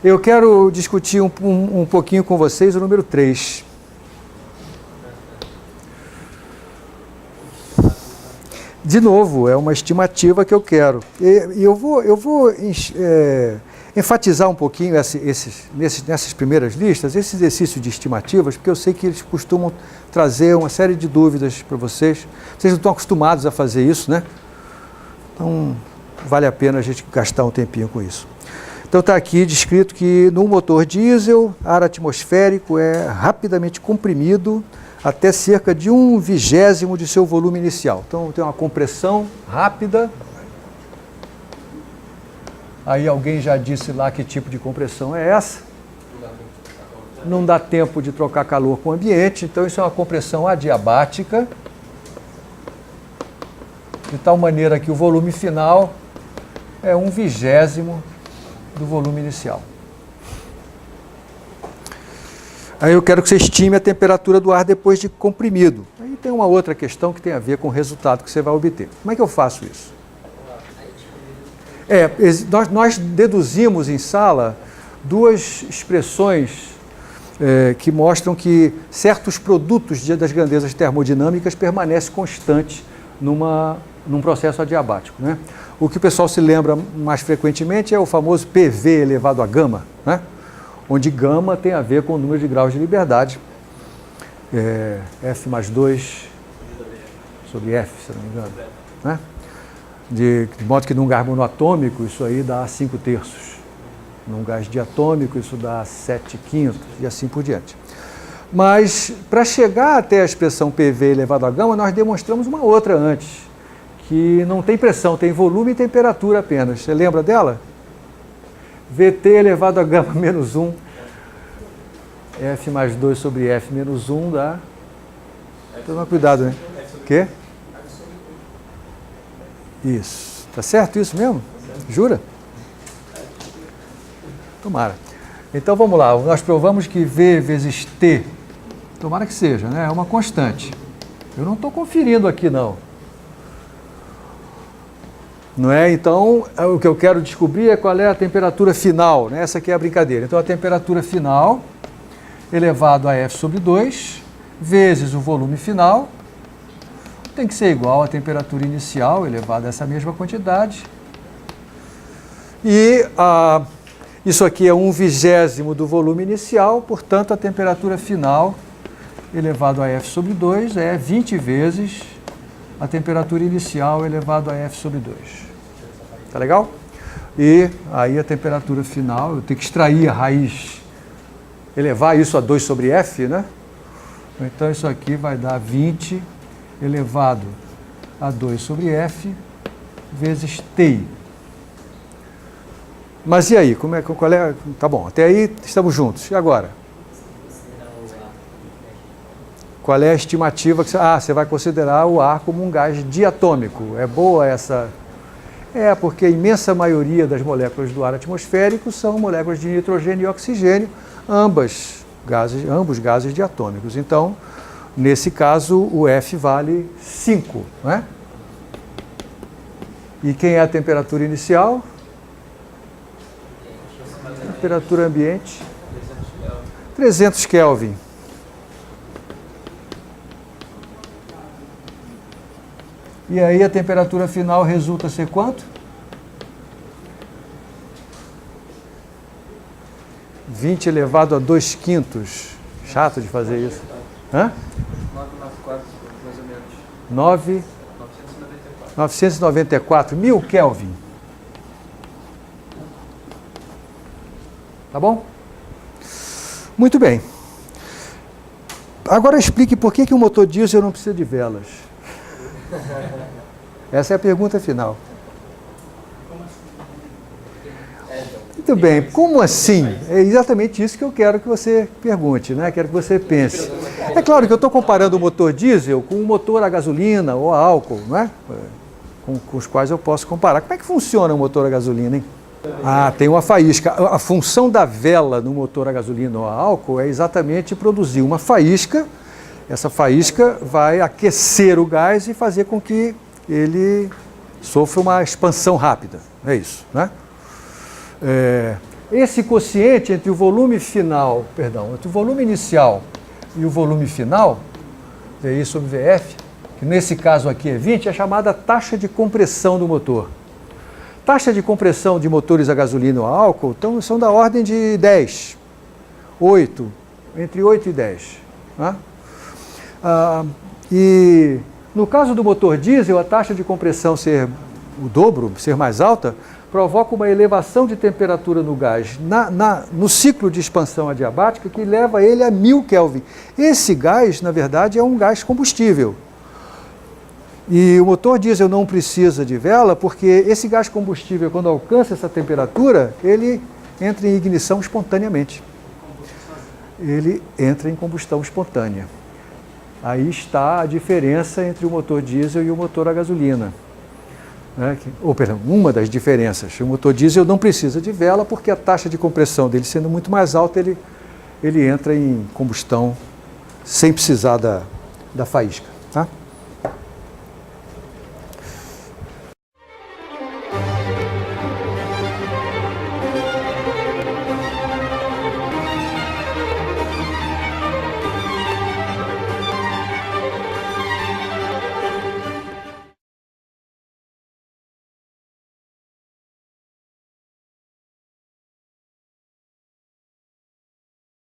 Eu quero discutir um pouquinho com vocês o número 3. De novo, é uma estimativa que eu quero. E eu vou enfatizar um pouquinho nessas primeiras listas, esse exercício de estimativas, porque eu sei que eles costumam trazer uma série de dúvidas para vocês. Vocês não estão acostumados a fazer isso, né? Então, vale a pena a gente gastar um tempinho com isso. Então está aqui descrito que no motor diesel, ar atmosférico é rapidamente comprimido até cerca de 1/20 de seu volume inicial. Então tem uma compressão rápida. Aí alguém já disse lá que tipo de compressão é essa. Não dá tempo de trocar calor com o ambiente, então isso é uma compressão adiabática, de tal maneira que o volume final é 1/20 do volume inicial. Aí eu quero que você estime a temperatura do ar depois de comprimido. Aí tem uma outra questão que tem a ver com o resultado que você vai obter. Como é que eu faço isso? Nós deduzimos em sala duas expressões que mostram que certos produtos das grandezas termodinâmicas permanecem constantes num processo adiabático, né? O que o pessoal se lembra mais frequentemente é o famoso PV elevado a gama, né? Onde gama tem a ver com o número de graus de liberdade, F mais 2 sobre F, se não me engano, né? De modo que num gás monoatômico isso aí dá 5/3, num gás diatômico isso dá 7/5 e assim por diante. Mas para chegar até a expressão PV elevado a gama, nós demonstramos uma outra antes, que não tem pressão, tem volume e temperatura apenas. Você lembra dela? VT elevado a gama menos 1, F mais 2 sobre F menos 1 dá... Toma cuidado, né? O quê? Isso. Tá certo isso mesmo? Jura? Tomara. Então vamos lá, nós provamos que V vezes T, tomara que seja, né? É uma constante. Eu não estou conferindo aqui não. Não é? Então, o que eu quero descobrir é qual é a temperatura final, né? Essa aqui é a brincadeira. Então, a temperatura final elevado a F sobre 2 vezes o volume final tem que ser igual à temperatura inicial elevada a essa mesma quantidade. E isso aqui é 1/20 do volume inicial, portanto, a temperatura final elevado a F sobre 2 é 20 vezes a temperatura inicial elevado a F sobre 2. Tá legal? E aí a temperatura final, eu tenho que extrair a raiz, elevar isso a 2 sobre F, né? Então isso aqui vai dar 20 elevado a 2 sobre F vezes Ti. Mas e aí? Qual é? Tá bom, até aí estamos juntos. E agora? Qual é a estimativa que você vai considerar o ar como um gás diatômico? É boa essa? Porque a imensa maioria das moléculas do ar atmosférico são moléculas de nitrogênio e oxigênio, ambos gases diatômicos. Então, nesse caso, o F vale 5, né? E quem é a temperatura inicial? Temperatura ambiente? 300 Kelvin. E aí a temperatura final resulta ser quanto? 20 elevado a 2/5. Chato de fazer isso. Hã? 994, mais ou menos. 994 mil Kelvin. Tá bom? Muito bem. Agora explique por que o motor diesel não precisa de velas. Essa é a pergunta final. Muito bem, como assim? É exatamente isso que eu quero que você pergunte, né? Quero que você pense. É claro que eu estou comparando o motor diesel com o motor a gasolina ou a álcool, não é? Com os quais eu posso comparar. Como é que funciona o motor a gasolina, hein? Tem uma faísca. A função da vela no motor a gasolina ou a álcool é exatamente produzir uma faísca. Essa faísca vai aquecer o gás e fazer com que ele sofra uma expansão rápida. É isso, né? esse quociente entre o volume final, entre o volume inicial e o volume final, VI sobre VF, que nesse caso aqui é 20, é chamada taxa de compressão do motor. Taxa de compressão de motores a gasolina ou a álcool então, são da ordem de 10, 8, entre 8 e 10. Né? E no caso do motor diesel, a taxa de compressão ser o dobro, ser mais alta, provoca uma elevação de temperatura no gás no ciclo de expansão adiabática que leva ele a 1000 Kelvin. Esse gás, na verdade, é um gás combustível. E o motor diesel não precisa de vela porque esse gás combustível, quando alcança essa temperatura, ele entra em ignição espontaneamente. Ele entra em combustão espontânea. Aí está a diferença entre o motor diesel e o motor a gasolina. Uma das diferenças. O motor diesel não precisa de vela porque a taxa de compressão dele sendo muito mais alta, ele entra em combustão sem precisar da faísca. Tá?